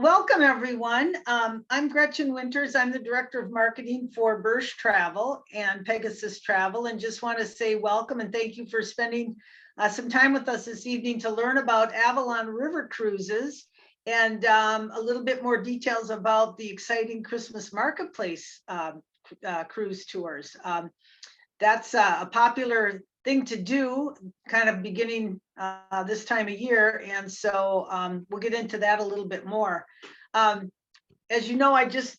Well, welcome everyone. I'm Gretchen Winters. I'm the Director of Marketing for Birch Travel and Pegasus Travel, and just want to say welcome and thank you for spending some time with us this evening to learn about Avalon River cruises and a little bit more details about the exciting Christmas marketplace cruise tours. That's a popular thing to do kind of beginning this time of year. And so we'll get into that a little bit more. As you know, I just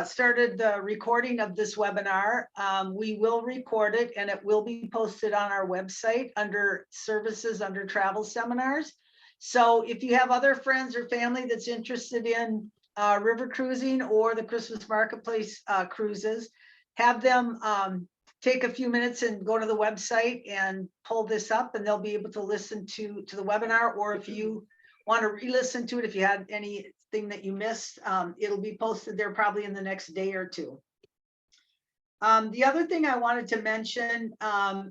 started the recording of this webinar. We will record it and it will be posted on our website under services, under travel seminars. So if you have other friends or family that's interested in river cruising or the Christmas marketplace cruises, have them take a few minutes and go to the website and pull this up, and they'll be able to listen to the webinar. Or if you want to re-listen to it, if you had anything that you missed, it'll be posted there probably in the next day or two. The other thing I wanted to mention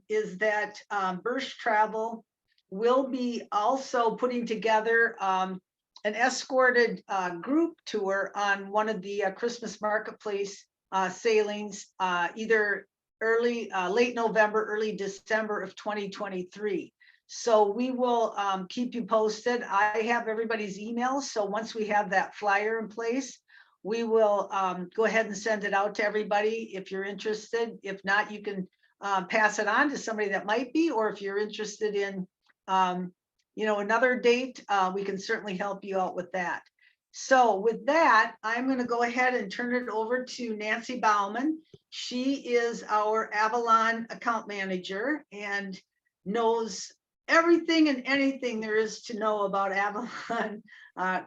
is that Birch Travel will be also putting together an escorted group tour on one of the Christmas marketplace sailings, either late November, early December of 2023. So we will keep you posted. I have everybody's emails. So once we have that flyer in place, we will go ahead and send it out to everybody if you're interested. If not, you can pass it on to somebody that might be, or if you're interested in, another date, we can certainly help you out with that. So with that, I'm going to go ahead and turn it over to Nancy Bauman. She is our Avalon account manager and knows everything and anything there is to know about Avalon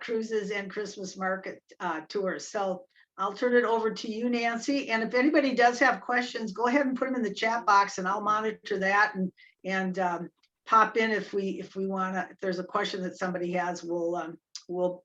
cruises and Christmas market tours. So I'll turn it over to you, Nancy. And if anybody does have questions, go ahead and put them in the chat box and I'll monitor that and pop in if we want to. If there's a question that somebody has,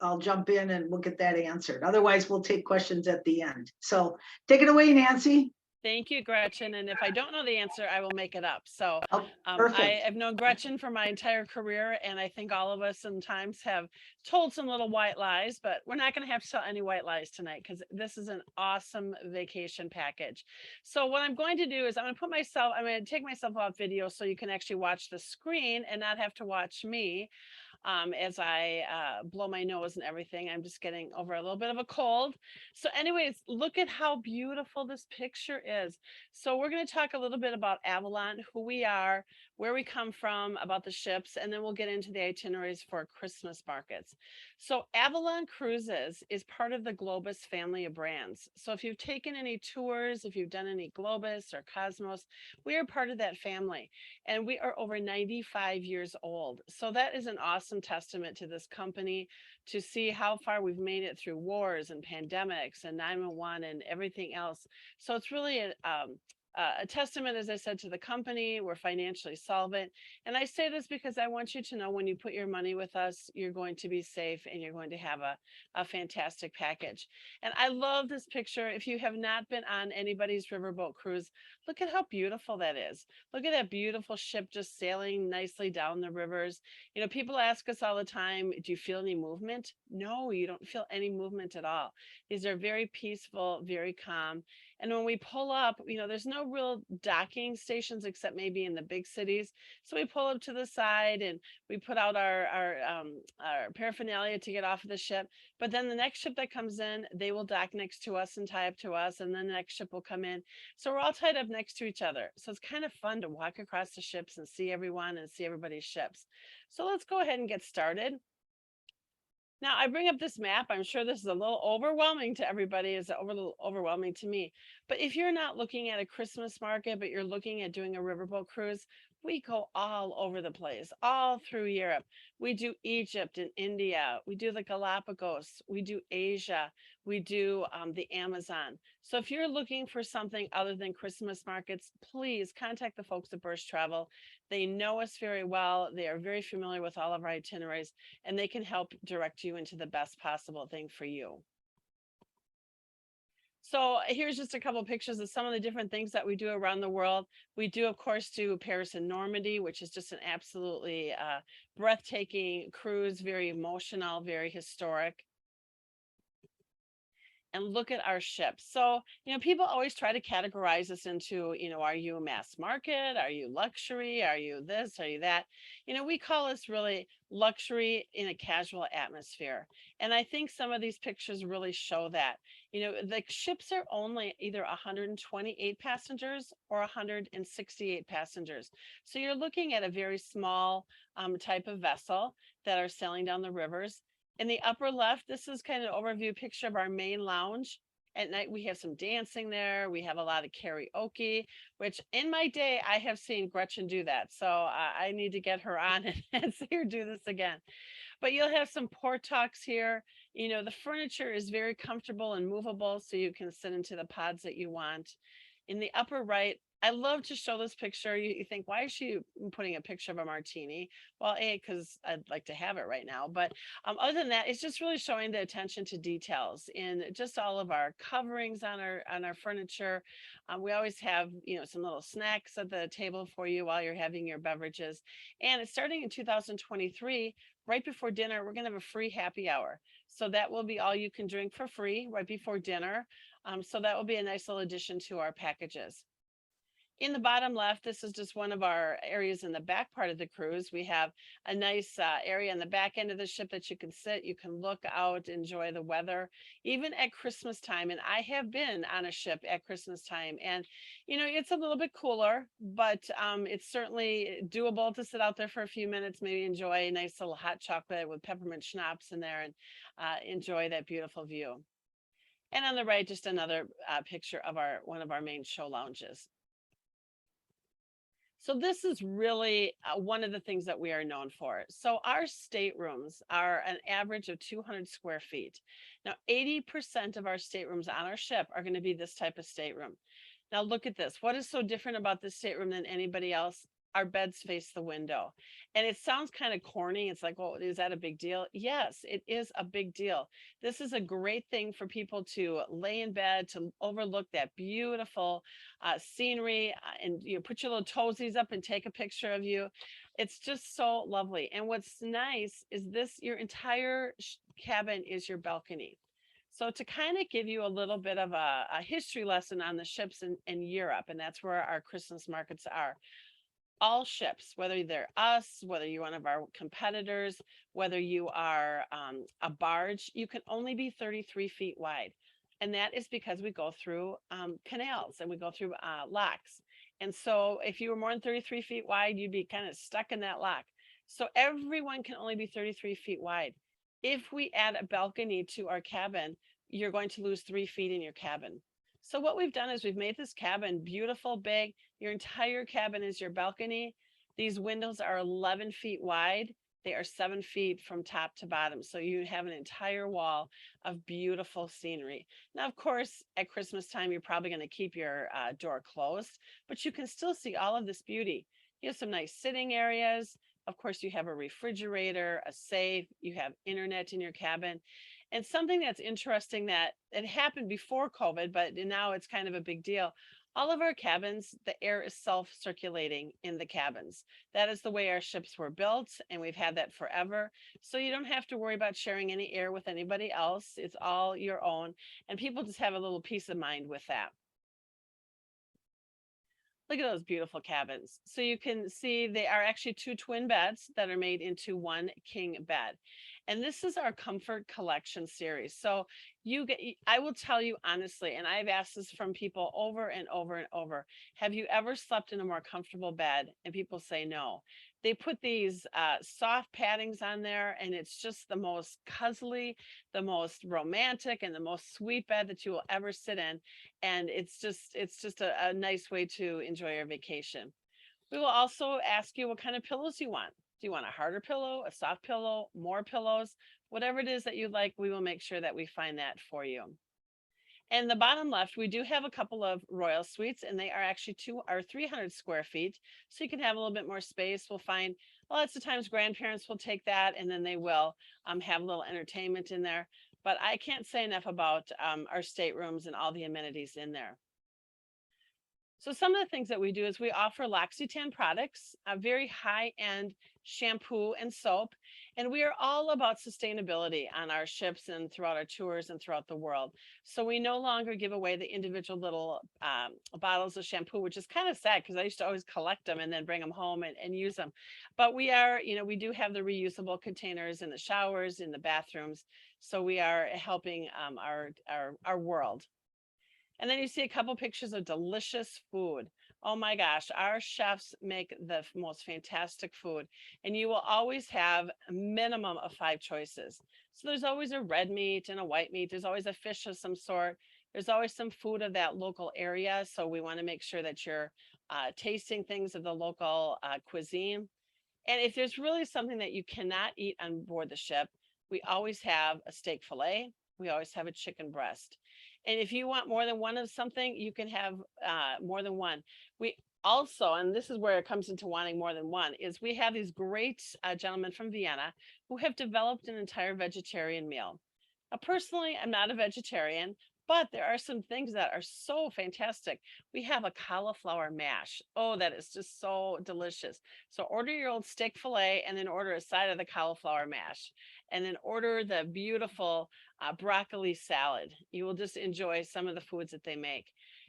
I'll jump in and we'll get that answered. Otherwise, we'll take questions at the end. So take it away, Nancy. Thank you, Gretchen. And if I don't know the answer, I will make it up. So perfect. I've known Gretchen for my entire career, and I think all of us sometimes have told some little white lies, but we're not going to have to tell any white lies tonight because this is an awesome vacation package. So what I'm going to do is I'm going to take myself off video so you can actually watch the screen and not have to watch me. As I blow my nose and everything. I'm just getting over a little bit of a cold. So anyways, look at how beautiful this picture is. So we're going to talk a little bit about Avalon, who we are, where we come from, about the ships, and then we'll get into the itineraries for Christmas markets. So Avalon Cruises is part of the Globus family of brands. So if you've taken any tours, if you've done any Globus or Cosmos, we are part of that family. And we are over 95 years old. So that is an awesome testament to this company, to see how far we've made it through wars and pandemics and 911 and everything else. So it's really a testament, as I said, to the company. We're financially solvent. And I say this because I want you to know when you put your money with us, you're going to be safe and you're going to have a fantastic package. And I love this picture. If you have not been on anybody's riverboat cruise, look at how beautiful that is. Look at that beautiful ship just sailing nicely down the rivers. You know, people ask us all the time, do you feel any movement? No, you don't feel any movement at all. These are very peaceful, very calm. And when we pull up, there's no real docking stations except maybe in the big cities. So we pull up to the side and we put out our paraphernalia to get off of the ship. But then the next ship that comes in, they will dock next to us and tie up to us. And then the next ship will come in. So we're all tied up next to each other. So it's kind of fun to walk across the ships and see everyone and see everybody's ships. So let's go ahead and get started. Now, I bring up this map. I'm sure this is a little overwhelming to everybody. It's a little overwhelming to me. But if you're not looking at a Christmas market, but you're looking at doing a riverboat cruise, we go all over the place, all through Europe. We do Egypt and India. We do the Galapagos. We do Asia. We do the Amazon. So if you're looking for something other than Christmas markets, please contact the folks at Birch Travel. They know us very well. They are very familiar with all of our itineraries, and they can help direct you into the best possible thing for you. So here's just a couple of pictures of some of the different things that we do around the world. We do, of course, do Paris and Normandy, which is just an absolutely breathtaking cruise, very emotional, very historic. and look at our ships. So, people always try to categorize us into, are you a mass market? Are you luxury? Are you this? Are you that? We call us really luxury in a casual atmosphere. And I think some of these pictures really show that. The ships are only either 128 passengers or 168 passengers. So you're looking at a very small type of vessel that are sailing down the rivers. In the upper left, this is kind of an overview picture of our main lounge. At night, we have some dancing there. We have a lot of karaoke, which in my day, I have seen Gretchen do that. So I need to get her on and see her do this again. But you'll have some port talks here. The furniture is very comfortable and movable, so you can sit into the pods that you want. In the upper right, I love to show this picture. You think, why is she putting a picture of a martini? Well, because I'd like to have it right now. But other than that, it's just really showing the attention to details in just all of our coverings on our furniture. We always have, some little snacks at the table for you while you're having your beverages. And it's starting in 2023, right before dinner, we're going to have a free happy hour. So that will be all you can drink for free right before dinner. So that will be a nice little addition to our packages. In the bottom left, this is just one of our areas in the back part of the cruise. We have a nice area in the back end of the ship that you can sit, you can look out, enjoy the weather, even at Christmas time. And I have been on a ship at Christmas time, and it's a little bit cooler, but it's certainly doable to sit out there for a few minutes, maybe enjoy a nice little hot chocolate with peppermint schnapps in there, and enjoy that beautiful view. And on the right, just another picture of one of our main show lounges. So this is really one of the things that we are known for. So our staterooms are an average of 200 square feet. Now, 80% of our staterooms on our ship are going to be this type of stateroom. Now look at this. What is so different about this stateroom than anybody else? Our beds face the window. And it sounds kind of corny. It's like, well, is that a big deal? Yes, it is a big deal. This is a great thing for people to lay in bed, to overlook that beautiful scenery, and put your little toesies up and take a picture of you. It's just so lovely. And what's nice is your entire cabin is your balcony. So to kind of give you a little bit of a history lesson on the ships in Europe, and that's where our Christmas markets are. All ships, whether they're us, whether you're one of our competitors, whether you are a barge, you can only be 33 feet wide. And that is because we go through canals and we go through locks. And so if you were more than 33 feet wide, you'd be kind of stuck in that lock. So everyone can only be 33 feet wide. If we add a balcony to our cabin, you're going to lose 3 feet in your cabin. So what we've done is we've made this cabin beautiful, big. Your entire cabin is your balcony. These windows are 11 feet wide. They are 7 feet from top to bottom. So you have an entire wall of beautiful scenery. Now, of course, at Christmas time, you're probably going to keep your door closed, but you can still see all of this beauty. You have some nice sitting areas. Of course, you have a refrigerator, a safe, you have internet in your cabin. And something that's interesting that it happened before COVID, but now it's kind of a big deal. All of our cabins, the air is self-circulating in the cabins. That is the way our ships were built, and we've had that forever. So you don't have to worry about sharing any air with anybody else. It's all your own, and people just have a little peace of mind with that. Look at those beautiful cabins. So you can see they are actually 2 twin beds that are made into 1 king bed. And this is our comfort collection series. So I will tell you honestly, and I've asked this from people over and over and over, have you ever slept in a more comfortable bed? And people say no. They put these soft paddings on there, and it's just the most cuddly, the most romantic, and the most sweet bed that you will ever sit in. And it's just a nice way to enjoy your vacation. We will also ask you what kind of pillows you want. Do you want a harder pillow, a soft pillow, more pillows? Whatever it is that you like, we will make sure that we find that for you. And the bottom left, we do have a couple of royal suites, and they are actually 300 square feet. So you can have a little bit more space. We'll find lots of times grandparents will take that, and then they will have a little entertainment in there. But I can't say enough about our staterooms and all the amenities in there. So some of the things that we do is we offer L'Occitane products, very high-end shampoo, and soap. And we are all about sustainability on our ships and throughout our tours and throughout the world. So we no longer give away the individual little bottles of shampoo, which is kind of sad because I used to always collect them and then bring them home and use them. But we are, we do have the reusable containers in the showers, in the bathrooms. So we are helping our world. And then you see a couple pictures of delicious food. Oh my gosh, our chefs make the most fantastic food, and you will always have a minimum of 5 choices. So there's always a red meat and a white meat. There's always a fish of some sort. There's always some food of that local area. So we want to make sure that you're tasting things of the local cuisine. And if there's really something that you cannot eat on board the ship, we always have a steak fillet. We always have a chicken breast. And if you want more than one of something, you can have more than one. We also, and this is where it comes into wanting more than one, is we have these great gentlemen from Vienna who have developed an entire vegetarian meal. Now, personally, I'm not a vegetarian, but there are some things that are so fantastic. We have a cauliflower mash. Oh, that is just so delicious. So order your old steak fillet and then order a side of the cauliflower mash. And then order the beautiful broccoli salad. You will just enjoy some of the foods that they make.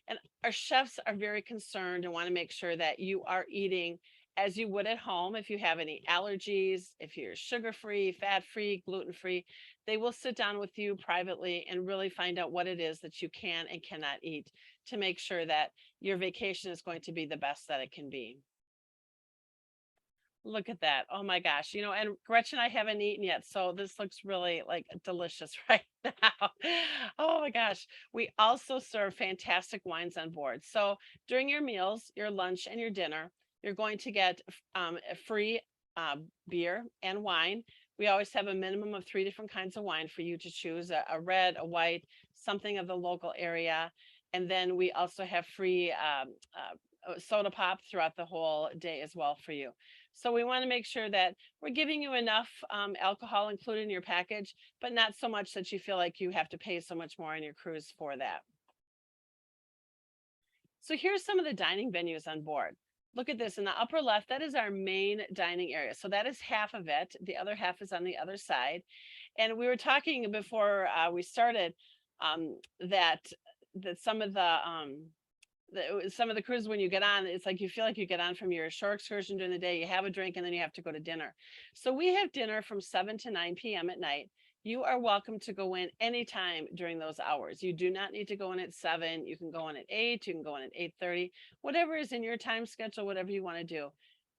And our chefs are very concerned and want to make sure that you are eating as you would at home. If you have any allergies, if you're sugar-free, fat-free, gluten-free, they will sit down with you privately and really find out what it is that you can and cannot eat to make sure that your vacation is going to be the best that it can be. Look at that. Oh my gosh. And Gretchen, I haven't eaten yet. So this looks really like delicious right now. Oh my gosh. We also serve fantastic wines on board. So during your meals, your lunch and your dinner, you're going to get a free beer and wine. We always have a minimum of 3 different kinds of wine for you to choose, a red, a white, something of the local area. And then we also have free soda pop throughout the whole day as well for you. So we want to make sure that we're giving you enough alcohol included in your package, but not so much that you feel like you have to pay so much more on your cruise for that. So here's some of the dining venues on board. Look at this in the upper left, that is our main dining area. So that is half of it. The other half is on the other side. And we were talking before we started that some of the cruises, when you get on, it's like you feel like you get on from your shore excursion during the day, you have a drink, and then you have to go to dinner. So we have dinner from 7 to 9 p.m. at night. You are welcome to go in anytime during those hours. You do not need to go in at 7. You can go in at 8. You can go in at 8:30. Whatever is in your time schedule, whatever you want to do.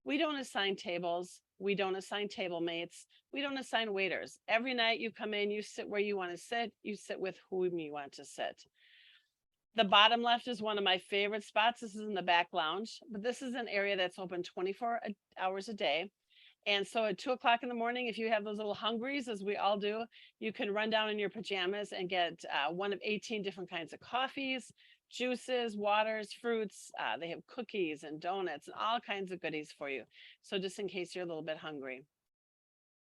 We don't assign tables. We don't assign table mates. We don't assign waiters. Every night you come in, you sit where you want to sit. You sit with whom you want to sit. The bottom left is one of my favorite spots. This is in the back lounge, but this is an area that's open 24 hours a day. And so at 2 o'clock in the morning, if you have those little hungries, as we all do, you can run down in your pajamas and get one of 18 different kinds of coffees, juices, waters, fruits. They have cookies and donuts and all kinds of goodies for you. So just in case you're a little bit hungry.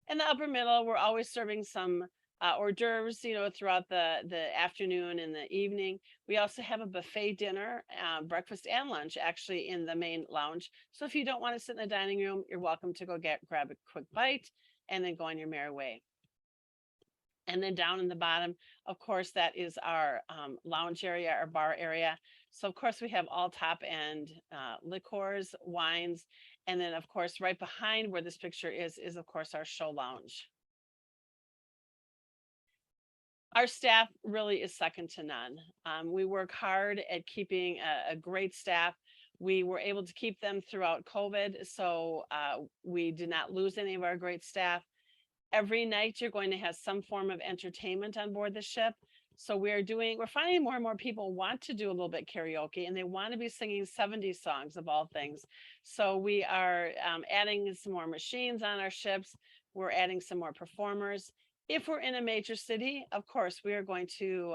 In the upper middle, we're always serving some hors d'oeuvres, throughout the afternoon and the evening. We also have a buffet dinner, breakfast and lunch, actually, in the main lounge. So if you don't want to sit in the dining room, you're welcome to go grab a quick bite and then go on your merry way. And then down in the bottom, of course, that is our lounge area, our bar area. So of course we have all top end liqueurs, wines, and then of course right behind where this picture is of course our show lounge. Our staff really is second to none. We work hard at keeping a great staff. We were able to keep them throughout COVID, so we did not lose any of our great staff. Every night you're going to have some form of entertainment on board the ship. So we're finding more and more people want to do a little bit karaoke, and they want to be singing 70s songs of all things. So we are adding some more machines on our ships. We're adding some more performers. If we're in a major city, of course, we are going to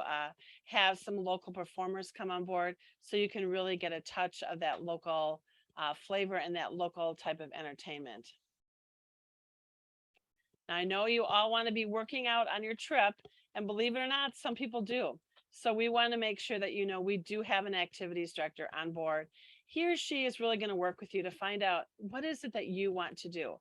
have some local performers come on board so you can really get a touch of that local flavor and that local type of entertainment. Now, I know you all want to be working out on your trip, and believe it or not, some people do. So we want to make sure that we do have an activities director on board. he or she is really going to work with you to find out what is it that you want to do.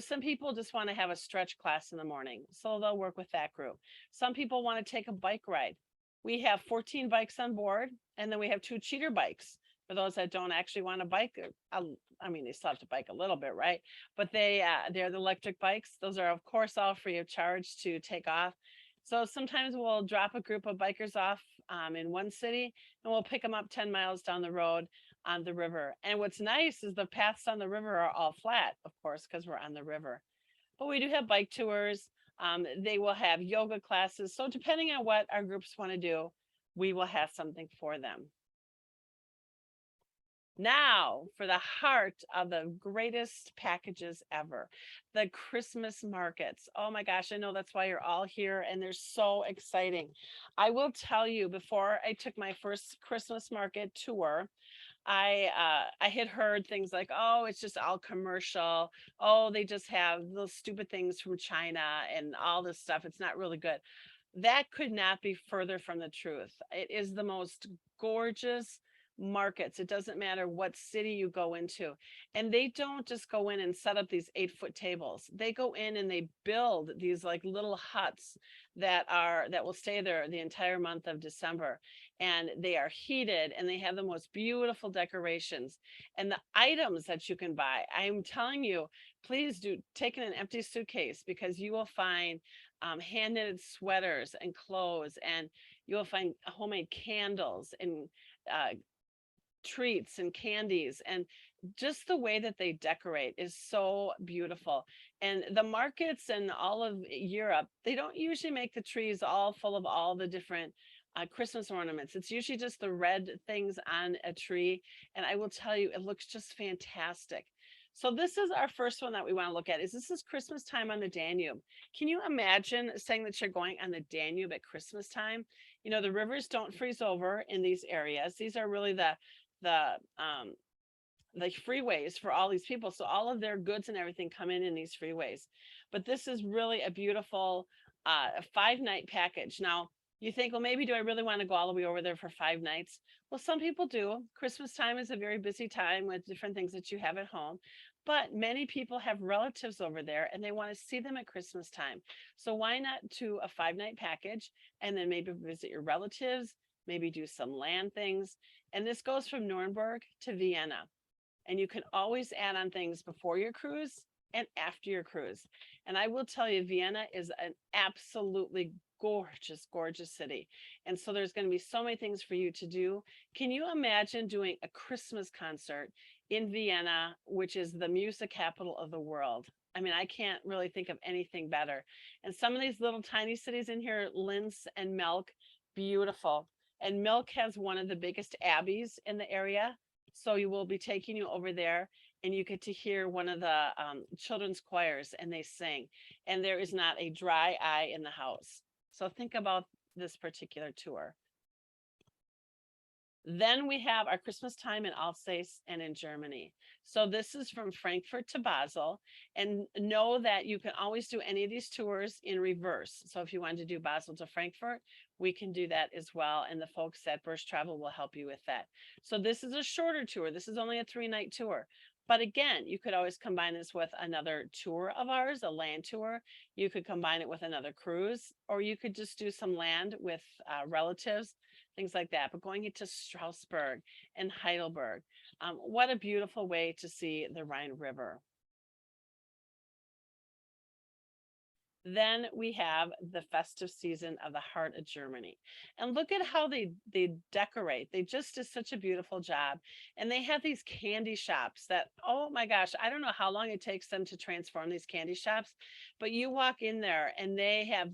Some people just want to have a stretch class in the morning, so they'll work with that group. Some people want to take a bike ride. We have 14 bikes on board, and then we have 2 cheater bikes for those that don't actually want to bike. I mean, they still have to bike a little bit, right? But they're the electric bikes. Those are, of course, all free of charge to take off. So sometimes we'll drop a group of bikers off in one city, and we'll pick them up 10 miles down the road on the river. And what's nice is the paths on the river are all flat, of course, because we're on the river. But we do have bike tours. They will have yoga classes. So depending on what our groups want to do, we will have something for them. Now for the heart of the greatest packages ever, the Christmas markets. Oh my gosh, I know that's why you're all here, and they're so exciting. I will tell you, before I took my first Christmas market tour, I had heard things like, oh, it's just all commercial. Oh, they just have those stupid things from China and all this stuff. It's not really good. That could not be further from the truth. It is the most gorgeous markets. It doesn't matter what city you go into. And they don't just go in and set up these 8-foot tables. They go in and they build these like little huts that will stay there the entire month of December. And they are heated, and they have the most beautiful decorations. And the items that you can buy, I'm telling you, please do take in an empty suitcase, because you will find hand knitted sweaters and clothes, and you will find homemade candles and treats and candies, and just the way that they decorate is so beautiful. And the markets in all of Europe, they don't usually make the trees all full of all the different Christmas ornaments. It's usually just the red things on a tree, and I will tell you, it looks just fantastic. So this is our first one that we want to look at. This is Christmas time on the Danube. Can you imagine saying that you're going on the Danube at Christmas time? The rivers don't freeze over in these areas. These are really the freeways for all these people. So all of their goods and everything come in these freeways. But this is really a beautiful 5-night package. Now, you think, well, maybe do I really want to go all the way over there for 5 nights? Well, some people do. Christmas time is a very busy time with different things that you have at home. But many people have relatives over there, and they want to see them at Christmas time. So why not do a 5-night package, and then maybe visit your relatives, maybe do some land things. And this goes from Nuremberg to Vienna. And you can always add on things before your cruise and after your cruise. And I will tell you, Vienna is an absolutely gorgeous, gorgeous city. And so there's going to be so many things for you to do. Can you imagine doing a Christmas concert in Vienna, which is the music capital of the world? I mean, I can't really think of anything better. And some of these little tiny cities in here, Linz and Melk, beautiful. And Melk has one of the biggest abbeys in the area. So we will be taking you over there, and you get to hear one of the children's choirs, and they sing. And there is not a dry eye in the house. So think about this particular tour. Then we have our Christmas time in Alsace and in Germany. So this is from Frankfurt to Basel. And know that you can always do any of these tours in reverse. So if you want to do Basel to Frankfurt, we can do that as well. And the folks at Bursch Travel will help you with that. So this is a shorter tour. This is only a 3-night tour. But again, you could always combine this with another tour of ours, a land tour. You could combine it with another cruise, or you could just do some land with relatives, things like that. But going into Strasbourg and Heidelberg, what a beautiful way to see the Rhine River. Then we have the festive season of the heart of Germany. And look at how they decorate. They just do such a beautiful job. And they have these candy shops that, oh my gosh, I don't know how long it takes them to transform these candy shops, but you walk in there and they have,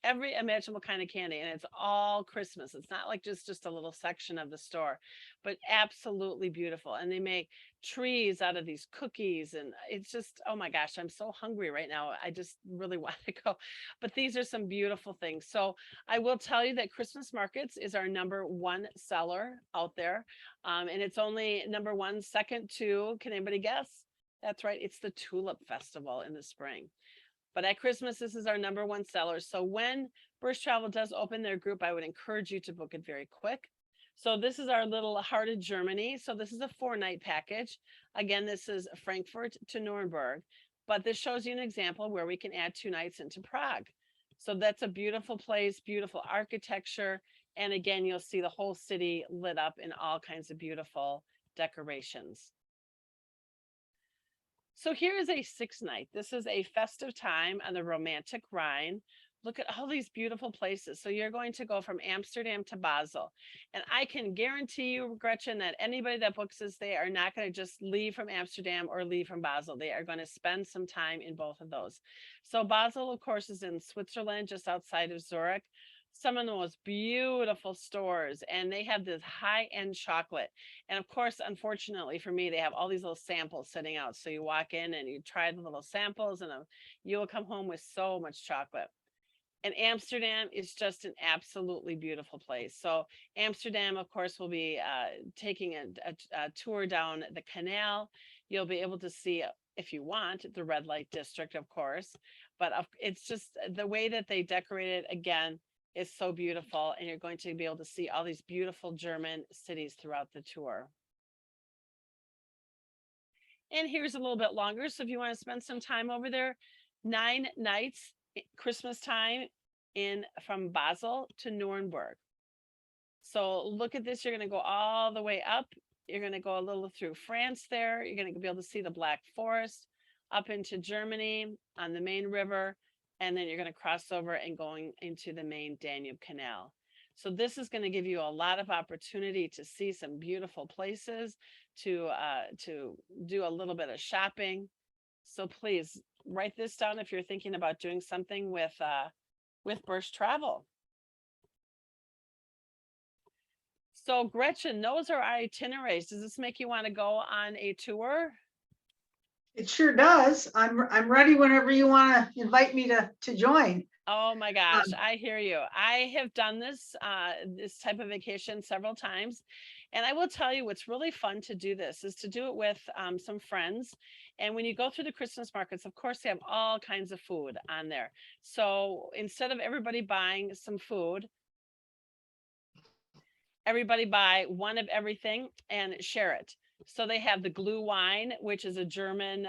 every imaginable kind of candy, and it's all Christmas. It's not like just a little section of the store, but absolutely beautiful. And they make trees out of these cookies, and it's just, oh my gosh, I'm so hungry right now. I just really want to go. But these are some beautiful things. So I will tell you that Christmas markets is our #1 seller out there. And it's only #1, second to, can anybody guess? That's right, it's the Tulip Festival in the spring. But at Christmas, this is our #1 seller. So when Bursch Travel does open their group, I would encourage you to book it very quick, So this is our little heart of Germany. So this is a 4-night package. Again, this is Frankfurt to Nuremberg, but this shows you an example where we can add 2 nights into Prague. So that's a beautiful place, beautiful architecture. And again, you'll see the whole city lit up in all kinds of beautiful decorations. So here is a 6-night. This is a festive time on the romantic Rhine. Look at all these beautiful places. So you're going to go from Amsterdam to Basel. And I can guarantee you, Gretchen, that anybody that books this, they are not going to just leave from Amsterdam or leave from Basel. They are going to spend some time in both of those. So Basel, of course, is in Switzerland, just outside of Zurich. Some of the most beautiful stores, and they have this high-end chocolate. And of course, unfortunately for me, they have all these little samples sitting out. So you walk in and you try the little samples, and you will come home with so much chocolate. And Amsterdam is just an absolutely beautiful place. So Amsterdam, of course, will be taking a tour down the canal. You'll be able to see, if you want, the red light district, of course. But it's just the way that they decorate it, again, is so beautiful. And you're going to be able to see all these beautiful German cities throughout the tour. And here's a little bit longer. So if you want to spend some time over there, 9 nights, Christmas time from Basel to Nuremberg. So look at this. You're going to go all the way up. You're going to go a little through France there. You're going to be able to see the Black Forest up into Germany on the main river. And then you're going to cross over and going into the main Danube Canal. So this is going to give you a lot of opportunity to see some beautiful places, to do a little bit of shopping. So please write this down if you're thinking about doing something with Birch Travel. So Gretchen, those are our itineraries. Does this make you want to go on a tour? It sure does. I'm ready whenever you want to invite me to join. Oh my gosh, I hear you. I have done this type of vacation several times. And I will tell you, what's really fun to do this is to do it with some friends. And when you go through the Christmas markets, of course, they have all kinds of food on there. So instead of everybody buying some food, everybody buy one of everything and share it. So they have the glue wine, which is a German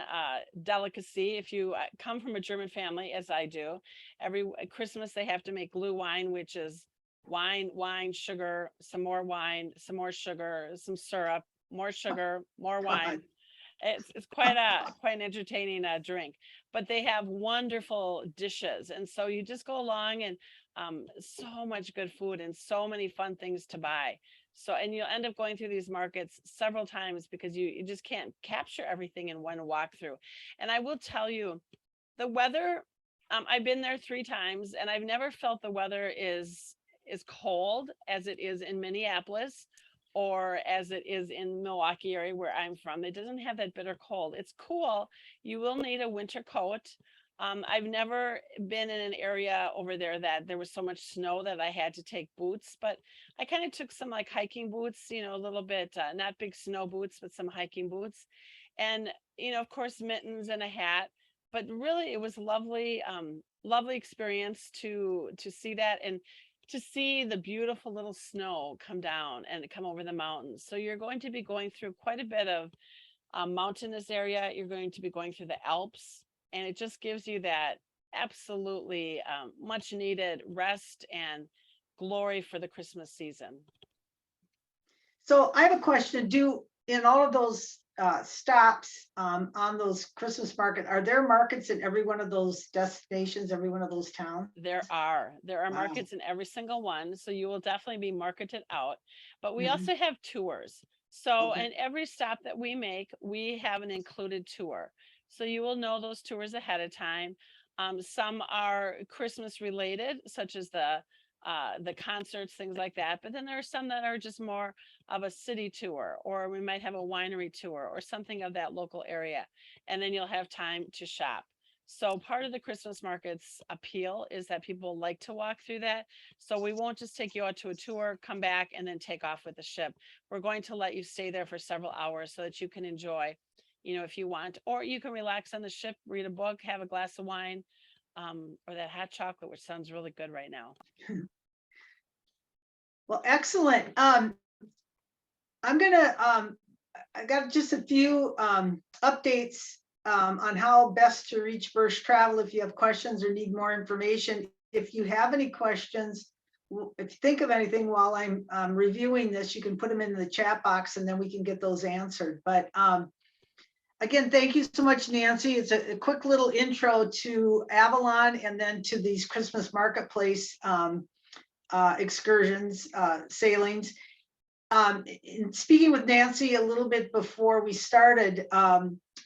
delicacy. If you come from a German family, as I do, every Christmas they have to make glue wine, which is wine, sugar, some more wine, some more sugar, some syrup, more sugar, more wine. It's quite an entertaining drink, but they have wonderful dishes. And so you just go along and so much good food and so many fun things to buy. So, and you'll end up going through these markets several times because you just can't capture everything in one walkthrough. And I will tell you, the weather, I've been there 3 times and I've never felt the weather is cold as it is in Minneapolis or as it is in Milwaukee area where I'm from. It doesn't have that bitter cold. It's cool. You will need a winter coat. I've never been in an area over there that there was so much snow that I had to take boots, but I kind of took some like hiking boots, you know, a little bit, not big snow boots, but some hiking boots. And, you know, of course, mittens and a hat, but really it was lovely, lovely experience to see that and to see the beautiful little snow come down and come over the mountains. So you're going to be going through quite a bit of mountainous area. You're going to be going through the Alps. And it just gives you that absolutely much needed rest and glory for the Christmas season. So I have a question. In all of those stops on those Christmas market, are there markets in every one of those destinations, every one of those towns? There are Wow. markets in every single one. So you will definitely be marketed out. But we also have tours. So in every stop that we make, we have an included tour. So you will know those tours ahead of time. Some are Christmas related, such as the concerts, things like that. But then there are some that are just more of a city tour, or we might have a winery tour or something of that local area. And then you'll have time to shop. So part of the Christmas market's appeal is that people like to walk through that. So we won't just take you out to a tour, come back, and then take off with the ship. We're going to let you stay there for several hours so that you can enjoy, you know, if you want, or you can relax on the ship, read a book, have a glass of wine, or that hot chocolate, which sounds really good right now. Well, excellent. I'm gonna, I got just a few updates on how best to reach Birch Travel. If you have questions or need more information, if you have any questions, if you think of anything while I'm reviewing this, you can put them in the chat box and then we can get those answered. But again, thank you so much, Nancy. It's a quick little intro to Avalon and then to these Christmas marketplace excursions, sailings. In speaking with Nancy a little bit before we started,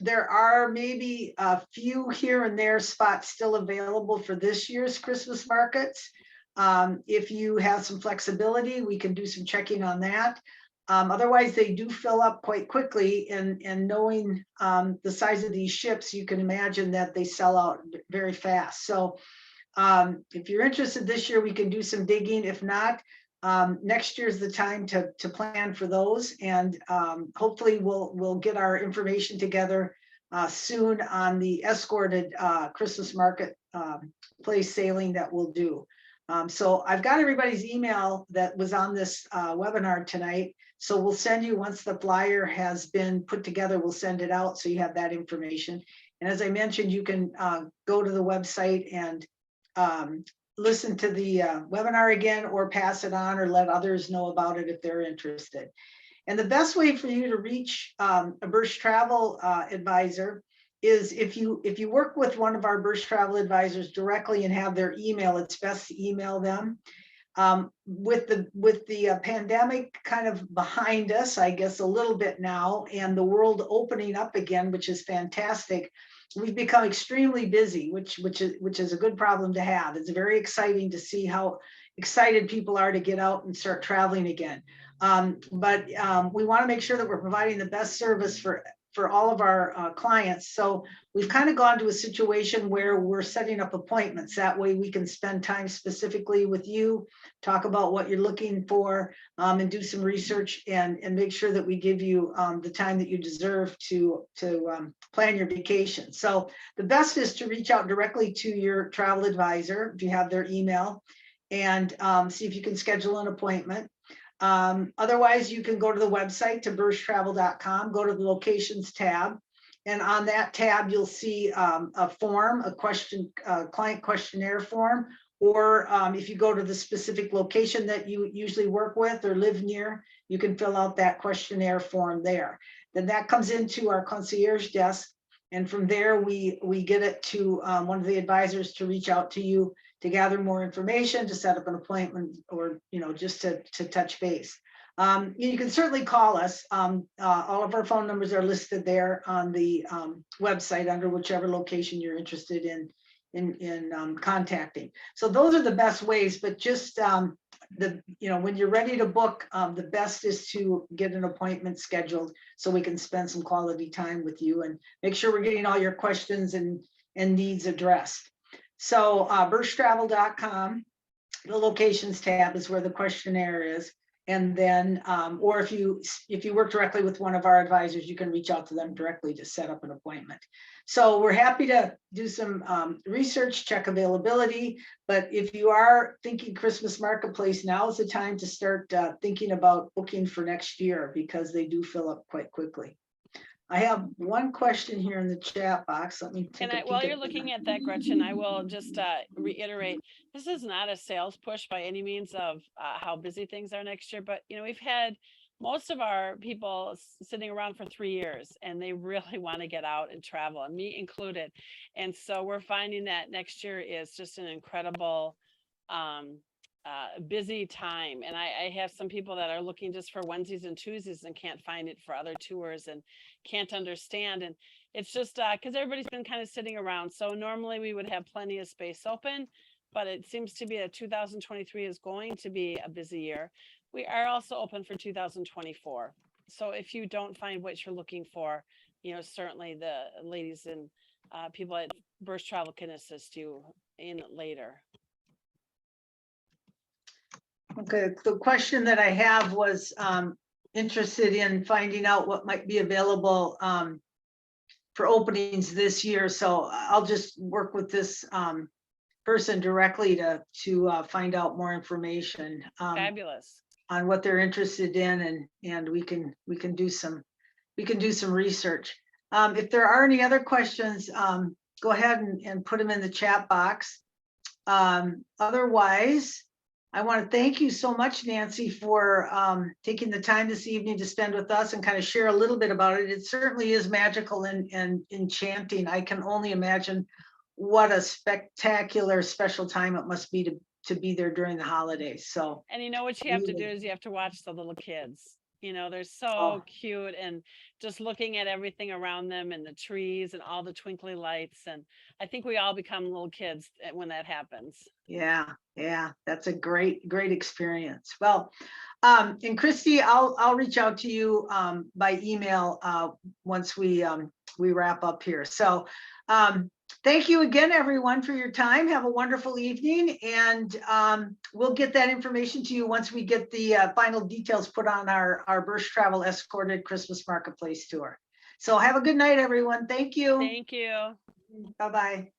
there are maybe a few here and there spots still available for this year's Christmas markets. If you have some flexibility, we can do some checking on that. Otherwise, they do fill up quite quickly, and knowing the size of these ships, you can imagine that they sell out very fast. So if you're interested this year, we can do some digging. If not, next year's the time to plan for those, and hopefully we'll get our information together soon on the escorted Christmas market place sailing that we'll do. So I've got everybody's email that was on this webinar tonight. So we'll send you, once the flyer has been put together, we'll send it out so you have that information. And as I mentioned, you can go to the website and listen to the webinar again, or pass it on, or let others know about it if they're interested. And the best way for you to reach a Birch Travel advisor is if you work with one of our Birch Travel advisors directly and have their email, it's best to email them. With the pandemic kind of behind us, I guess a little bit now, and the world opening up again, which is fantastic, we've become extremely busy, which is a good problem to have. It's very exciting to see how excited people are to get out and start traveling again. But we want to make sure that we're providing the best service for all of our clients. So we've kind of gone to a situation where we're setting up appointments. That way we can spend time specifically with you, talk about what you're looking for, and do some research and make sure that we give you the time that you deserve to plan your vacation. So the best is to reach out directly to your travel advisor if you have their email, and see if you can schedule an appointment. Otherwise, you can go to the website, to birchtravel.com, go to the locations tab, and on that tab, you'll see a form, a client questionnaire form, or if you go to the specific location that you usually work with or live near, you can fill out that questionnaire form there. Then that comes into our concierge desk, and from there, we get it to one of the advisors to reach out to you to gather more information, to set up an appointment, or just to touch base. You can certainly call us. All of our phone numbers are listed there on the website under whichever location you're interested in contacting. So those are the best ways, but just when you're ready to book, the best is to get an appointment scheduled so we can spend some quality time with you and make sure we're getting all your questions and needs addressed. So birchtravel.com, the locations tab is where the questionnaire is. And then, or if you work directly with one of our advisors, you can reach out to them directly to set up an appointment. So we're happy to do some research, check availability. But if you are thinking Christmas marketplace, now is the time to start thinking about booking for next year, because they do fill up quite quickly. I have one question here in the chat box. Let me take a peek. While you're looking at that, Gretchen, I will just reiterate, this is not a sales push by any means of how busy things are next year, but we've had most of our people sitting around for 3 years, and they really want to get out and travel, and me included. And so we're finding that next year is just an incredible busy time. And I have some people that are looking just for Wednesdays and Tuesdays and can't find it for other tours and can't understand. And it's just because everybody's been kind of sitting around. So normally we would have plenty of space open, but it seems to be that 2023 is going to be a busy year. We are also open for 2024. So if you don't find what you're looking for, certainly the ladies and people at Birch Travel can assist you in later. Okay, the question that I have was interested in finding out what might be available for openings this year. So I'll just work with this person directly to find out more information. Fabulous. what they're interested in, and we can do some research. If there are any other questions, go ahead and put them in the chat box. Otherwise, I want to thank you so much, Nancy, for taking the time this evening to spend with us and kind of share a little bit about it. It certainly is magical and enchanting. I can only imagine what a spectacular, special time it must be to be there during the holidays. So, And you know what you have to do is you have to watch the little kids. You know, they're so Oh. cute, and just looking at everything around them and the trees and all the twinkly lights. And I think we all become little kids when that happens. yeah, that's a great experience. Well, and Christy, I'll reach out to you by email once we wrap up here. So thank you again, everyone, for your time. Have a wonderful evening, and we'll get that information to you once we get the final details put on our Bursch Travel Escorted Christmas Marketplace tour. So have a good night, everyone. Thank you. Thank you. Bye-bye.